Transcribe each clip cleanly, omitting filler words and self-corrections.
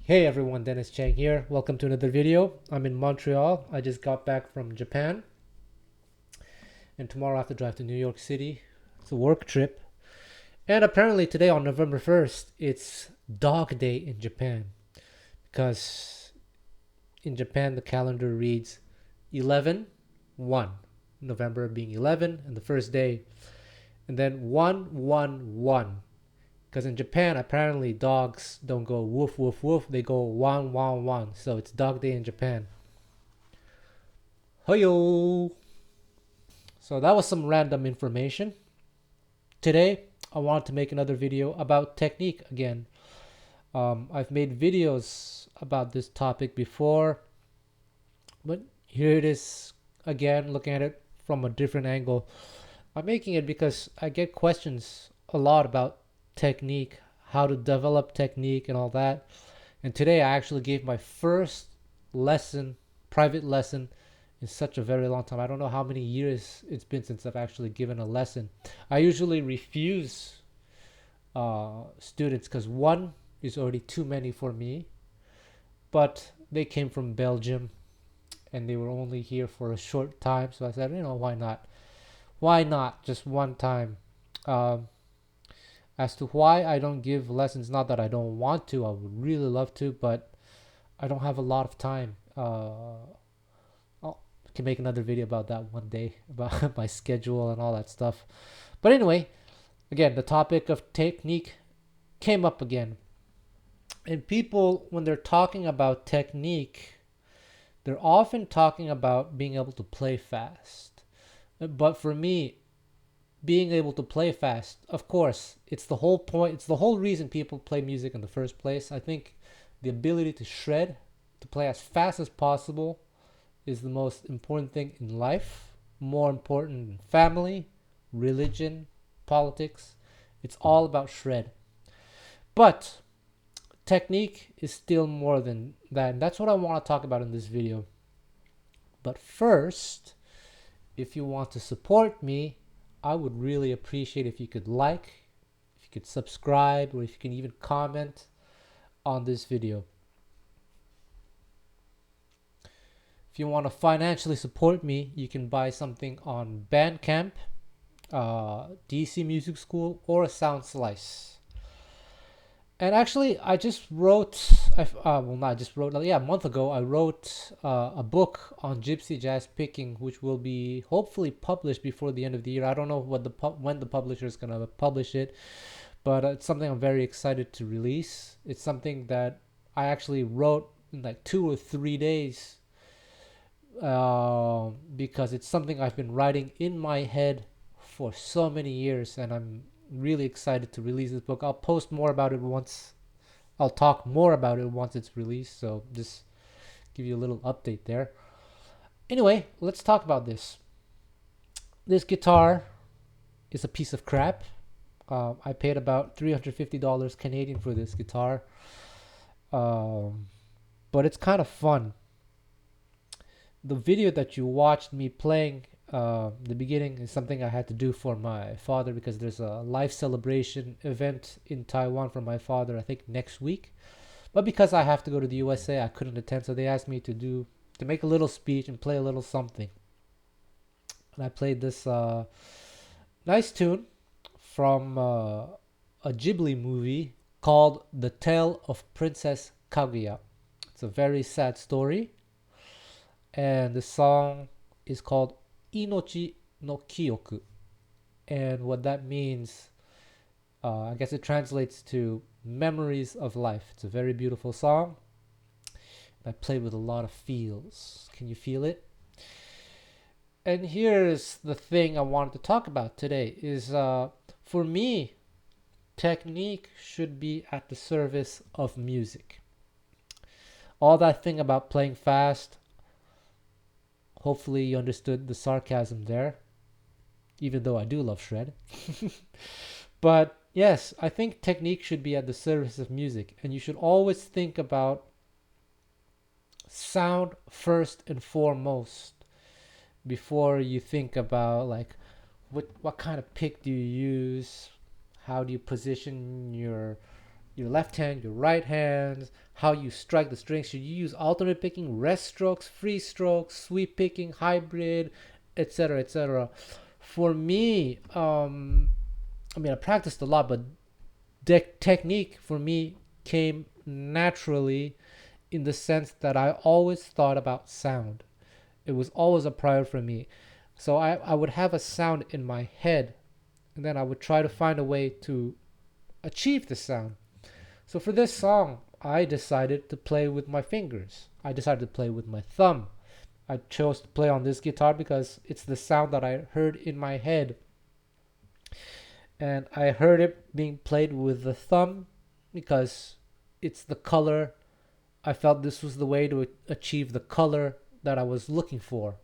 Hey everyone, Dennis Chang here. Welcome to another video. I'm in Montreal. I just got back from Japan, and tomorrow I have to drive to New York City. It's a work trip. And apparently today on November 1st, it's Dog Day in Japan because in Japan the calendar reads 11/1, November being 11 and the first day, and then 1/1/1. Because in Japan, apparently dogs don't go woof woof woof; they go wan wan wan. So it's Dog Day in Japan. Hoyo! So that was some random information. Today, I wanted to make another video about technique again. I've made videos about this topic before, but here it is again, looking at it from a different angle. I'm making it because I get questions a lot about technique, how to develop technique, and all that. And today, I actually gave my first lesson, private lesson, in such a very long time. I don't know how many years it's been since I've actually given a lesson. I usually refuse students because one is already too many for me, but they came from Belgium and they were only here for a short time. So I said, why not? Why not just one time? Um, as to why I don't give lessons, not that I don't want to, I would really love to, but I don't have a lot of time. I can make another video about that one day, about my schedule and all that stuff. But anyway, again, the topic of technique came up again. And people, when they're talking about technique, they're often talking about being able to play fast. But for me, being able to play fast, of course, it's the whole point, it's the whole reason people play music in the first place. I think the ability to shred, to play as fast as possible, is the most important thing in life, more important than family, religion, politics. It's all about shred. But technique is still more than that. And that's what I want to talk about in this video. But first, if you want to support me, I would really appreciate if you could like, if you could subscribe, or if you can even comment on this video. If you want to financially support me, you can buy something on Bandcamp, DC Music School, or Sound Slice. And actually, I just wrote, not just wrote, a month ago, I wrote a book on gypsy jazz picking, which will be hopefully published before the end of the year. I don't know when the publisher is going to publish it, but it's something I'm very excited to release. It's something that I actually wrote in like 2 or 3 days, because it's something I've been writing in my head for so many years, and I'm really excited to release this book. I'll post more about it once. I'll talk more about it once it's released. So just give you a little update there. Anyway, let's talk about this. This guitar is a piece of crap. I paid about $350 Canadian for this guitar, but it's kind of fun. The video that you watched me playing, the beginning, is something I had to do for my father because there's a life celebration event in Taiwan for my father, I think next week. But because I have to go to the USA, I couldn't attend, so they asked me to make a little speech and play a little something. And I played this nice tune from a Ghibli movie called The Tale of Princess Kaguya. It's a very sad story, and the song is called Inochi no Kyoku. And what that means, I guess it translates to memories of life. It's a very beautiful song. I played with a lot of feels. Can you feel it? And here's the thing I wanted to talk about today is, for me, technique should be at the service of music. All that thing about playing fast, hopefully you understood the sarcasm there, even though I do love shred. But yes, I think technique should be at the service of music, and you should always think about sound first and foremost before you think about like what kind of pick do you use, how do you position your your left hand, your right hand, how you strike the strings. Should you use alternate picking, rest strokes, free strokes, sweep picking, hybrid, etc., etc.? For me, I mean, I practiced a lot, but technique for me came naturally in the sense that I always thought about sound. It was always a priority for me. So I would have a sound in my head, and then I would try to find a way to achieve the sound. So for this song, I decided to play with my fingers. I decided to play with my thumb. I chose to play on this guitar because it's the sound that I heard in my head. And I heard it being played with the thumb because it's the color. I felt this was the way to achieve the color that I was looking for.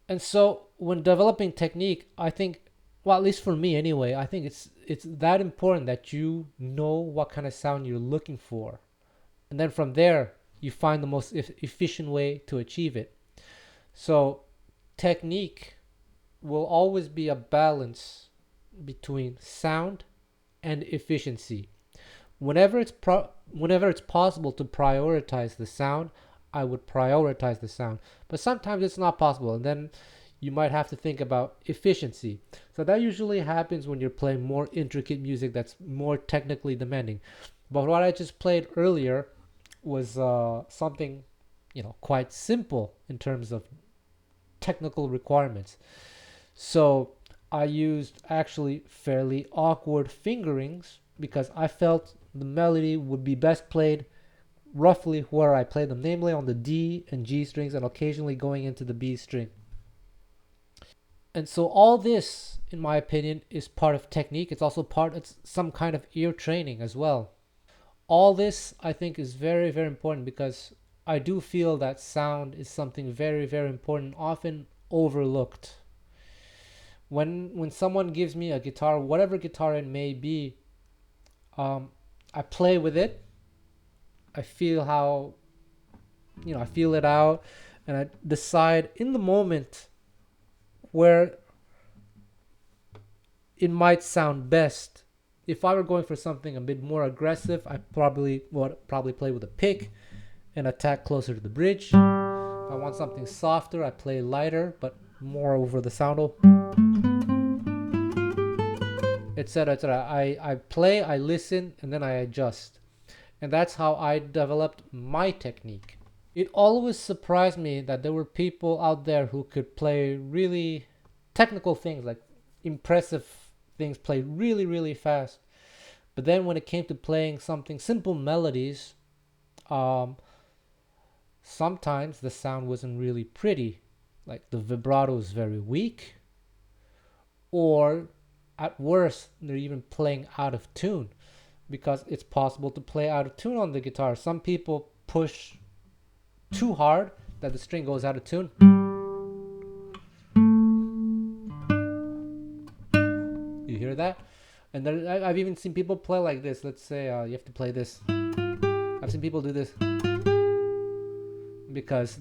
And so when developing technique, I think, well, at least for me anyway, I think it's that important that you know what kind of sound you're looking for. And then from there, you find the most efficient way to achieve it. So technique will always be a balance between sound and efficiency. Whenever it's possible to prioritize the sound, I would prioritize the sound. But sometimes it's not possible, and then you might have to think about efficiency. So that usually happens when you're playing more intricate music that's more technically demanding. But what I just played earlier was something, quite simple in terms of technical requirements. So I used actually fairly awkward fingerings because I felt the melody would be best played roughly where I played them, namely on the D and G strings and occasionally going into the B string. And so all this, in my opinion, is part of technique. It's some kind of ear training as well. All this, I think, is very, very important because I do feel that sound is something very, very important, often overlooked. When someone gives me a guitar, whatever guitar it may be, I play with it. I feel how, I feel it out, and I decide in the moment where it might sound best. If I were going for something a bit more aggressive, I probably would play with a pick and attack closer to the bridge. If I want something softer, I play lighter but more over the sound, etc., etc. I play, I listen, and then I adjust. And that's how I developed my technique. It always surprised me that there were people out there who could play really technical things, like impressive things, played really, really fast. But then when it came to playing something simple melodies, sometimes the sound wasn't really pretty. Like the vibrato is very weak, or at worst, they're even playing out of tune, because it's possible to play out of tune on the guitar. Some people push too hard that the string goes out of tune. You hear that? And then I've even seen people play like this. Let's say you have to play this. I've seen people do this because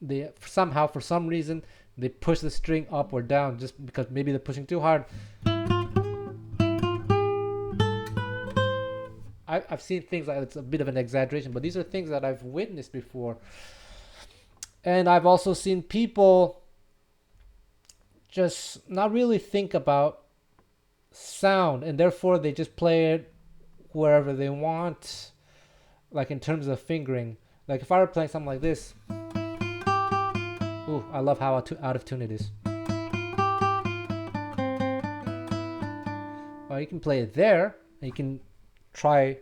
they somehow, for some reason, they push the string up or down just because maybe they're pushing too hard. I've seen things like, it's a bit of an exaggeration, but these are things that I've witnessed before. And I've also seen people just not really think about sound, and therefore they just play it wherever they want, like in terms of fingering. Like if I were playing something like this, ooh, I love how out of tune it is. Well, you can play it there, and you can try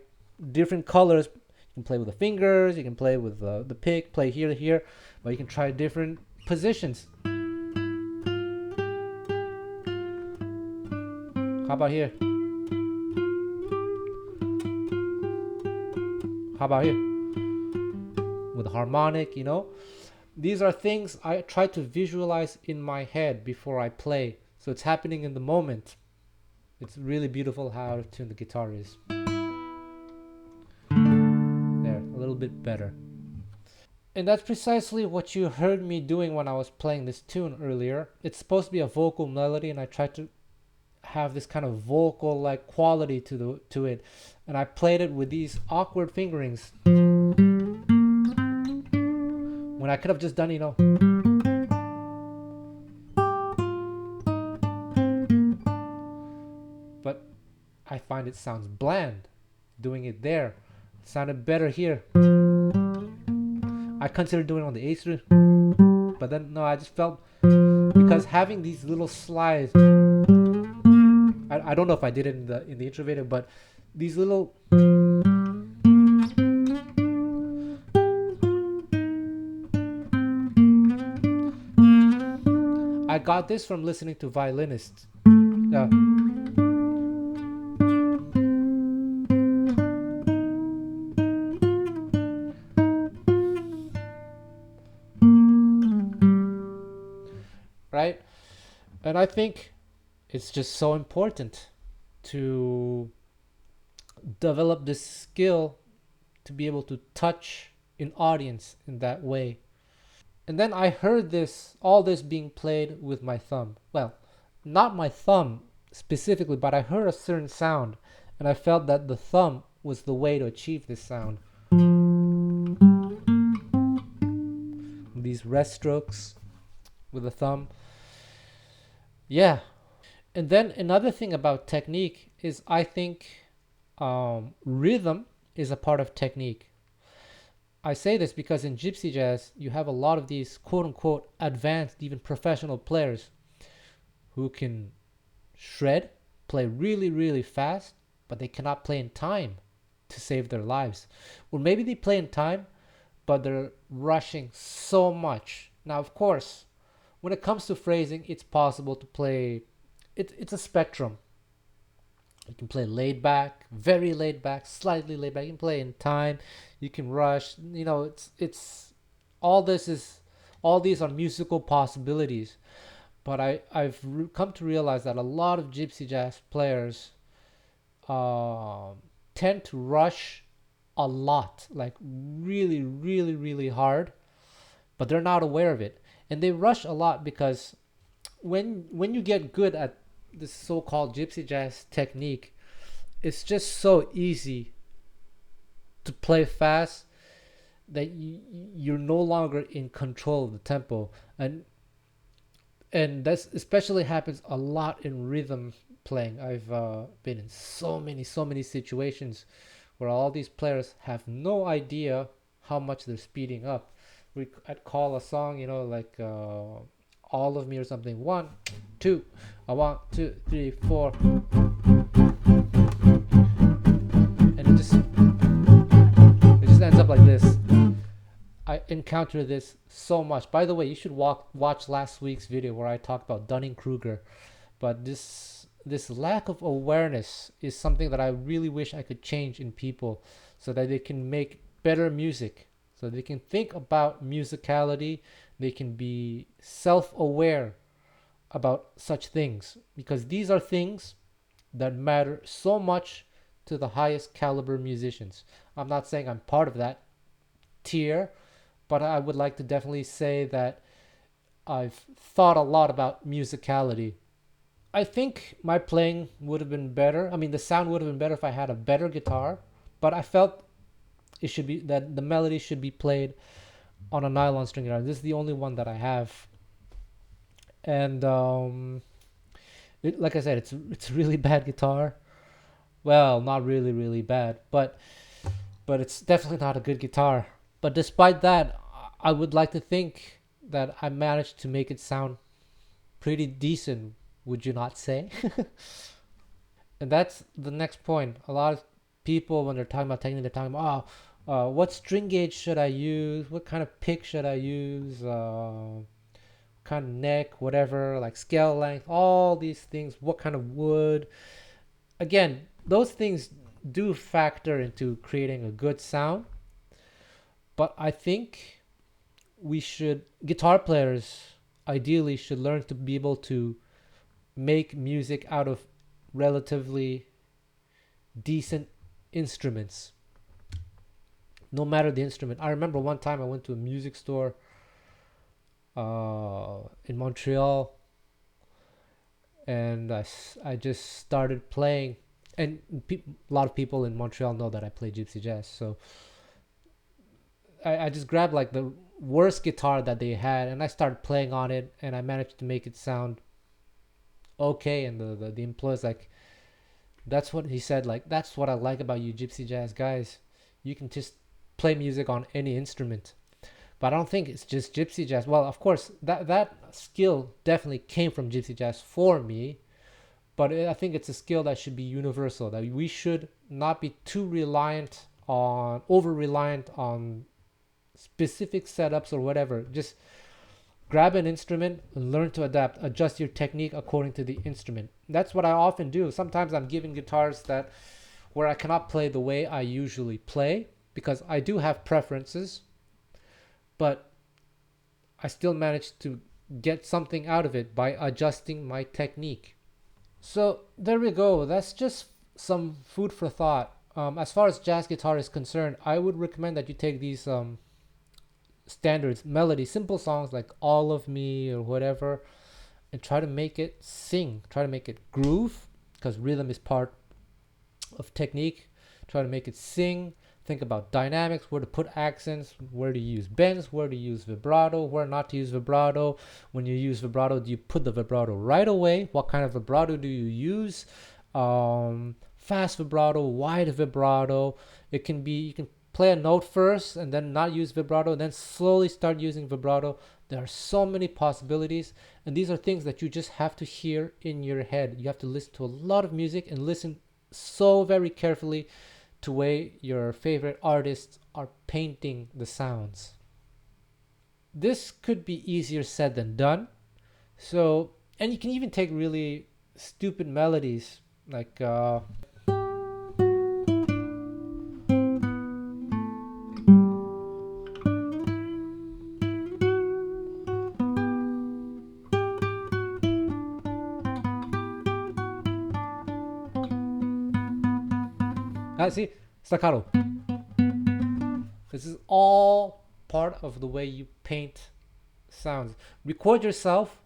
different colors. You can play with the fingers, you can play with the pick, play here to here, but you can try different positions. How about here? How about here? With a harmonic, These are things I try to visualize in my head before I play. So it's happening in the moment. It's really beautiful how out of tune the guitar is. There, a little bit better. And that's precisely what you heard me doing when I was playing this tune earlier. It's supposed to be a vocal melody, and I tried to have this kind of vocal like quality to it, and I played it with these awkward fingerings when I could have just done, but I find it sounds bland doing it there. It sounded better here. I considered doing it on the A string, but then no, I just felt because having these little slides, I don't know if I did it in the intro video, but these little, I got this from listening to violinists. Yeah, right. And I think it's just so important to develop this skill to be able to touch an audience in that way. And then I heard all this being played with my thumb. Well, not my thumb specifically, but I heard a certain sound, and I felt that the thumb was the way to achieve this sound. These rest strokes with the thumb. Yeah. And then another thing about technique is I think rhythm is a part of technique. I say this because in gypsy jazz, you have a lot of these quote unquote advanced, even professional players who can shred, play really, really fast, but they cannot play in time to save their lives. Or maybe they play in time, but they're rushing so much. Now, of course, when it comes to phrasing, it's possible to play, it's a spectrum. You can play laid back, very laid back, slightly laid back. You can play in time. You can rush. It's all this is all these are musical possibilities. But I've come to realize that a lot of gypsy jazz players tend to rush a lot, like really, really, really hard, but they're not aware of it, and they rush a lot because when you get good at this so-called gypsy jazz technique, it's just so easy to play fast that you're no longer in control of the tempo, and that's especially happens a lot in rhythm playing. I've been in so many situations where all these players have no idea how much they're speeding up. I'd call a song, like "All of Me" or something. One, two, I want 2, 3, 4, and it just ends up like this. I encounter this so much. By the way, you should watch last week's video where I talked about Dunning-Kruger. But this lack of awareness is something that I really wish I could change in people, so that they can make better music, so they can think about musicality, they can be self-aware about such things, because these are things that matter so much to the highest caliber musicians. I'm not saying I'm part of that tier, but I would like to definitely say that I've thought a lot about musicality. I think my playing would have been better. I mean, the sound would have been better if I had a better guitar, but I felt it should be that the melody should be played on a nylon string guitar. This is the only one that I have, and like I said, it's a really bad guitar. Well, not really really bad, but it's definitely not a good guitar. But despite that, I would like to think that I managed to make it sound pretty decent. Would you not say? And that's the next point. A lot of people, when they're talking about technique, they're talking about, what string gauge should I use? What kind of pick should I use? Kind of neck, whatever, like scale length, all these things. What kind of wood? Again, those things do factor into creating a good sound. But I think guitar players ideally should learn to be able to make music out of relatively decent instruments, no matter the instrument. I remember one time I went to a music store in Montreal, and I just started playing. And a lot of people in Montreal know that I play gypsy jazz, so I just grabbed like the worst guitar that they had, and I started playing on it, and I managed to make it sound okay. And the employer's like, that's what he said, like, that's what I like about you gypsy jazz guys, you can just play music on any instrument. But I don't think it's just gypsy jazz. Well, of course, that skill definitely came from gypsy jazz for me, but I think it's a skill that should be universal, that we should not be too over reliant on specific setups or whatever. Just grab an instrument and learn to adapt, adjust your technique according to the instrument. That's what I often do. Sometimes I'm given guitars that where I cannot play the way I usually play because I do have preferences, but I still manage to get something out of it by adjusting my technique. So there we go. That's just some food for thought. As far as jazz guitar is concerned, I would recommend that you take these standards, melody, simple songs like All of Me or whatever, and try to make it sing. Try to make it groove, because rhythm is part of technique. Try to make it sing. Think about dynamics, where to put accents, where to use bends, where to use vibrato, where not to use vibrato. When you use vibrato, do you put the vibrato right away? What kind of vibrato do you use? Fast vibrato, wide vibrato. It can be, you can play a note first and then not use vibrato, and then slowly start using vibrato. There are so many possibilities, and these are things that you just have to hear in your head. You have to listen to a lot of music and listen so very carefully to way your favorite artists are painting the sounds. This could be easier said than done. So, and you can even take really stupid melodies like see, staccato. This is all part of the way you paint sounds. Record yourself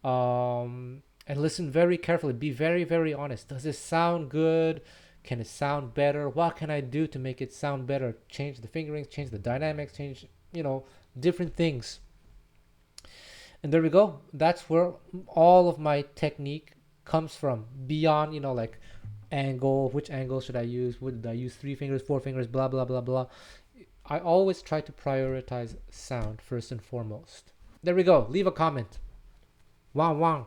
and listen very carefully. Be very, very honest. Does it sound good? Can it sound better? What can I do to make it sound better? Change the fingerings, change the dynamics, change, different things. And there we go. That's where all of my technique comes from. Beyond, like angle, which angle should I use? Would I use 3 fingers, 4 fingers, blah, blah, blah, blah. I always try to prioritize sound first and foremost. There we go. Leave a comment. Wang wang.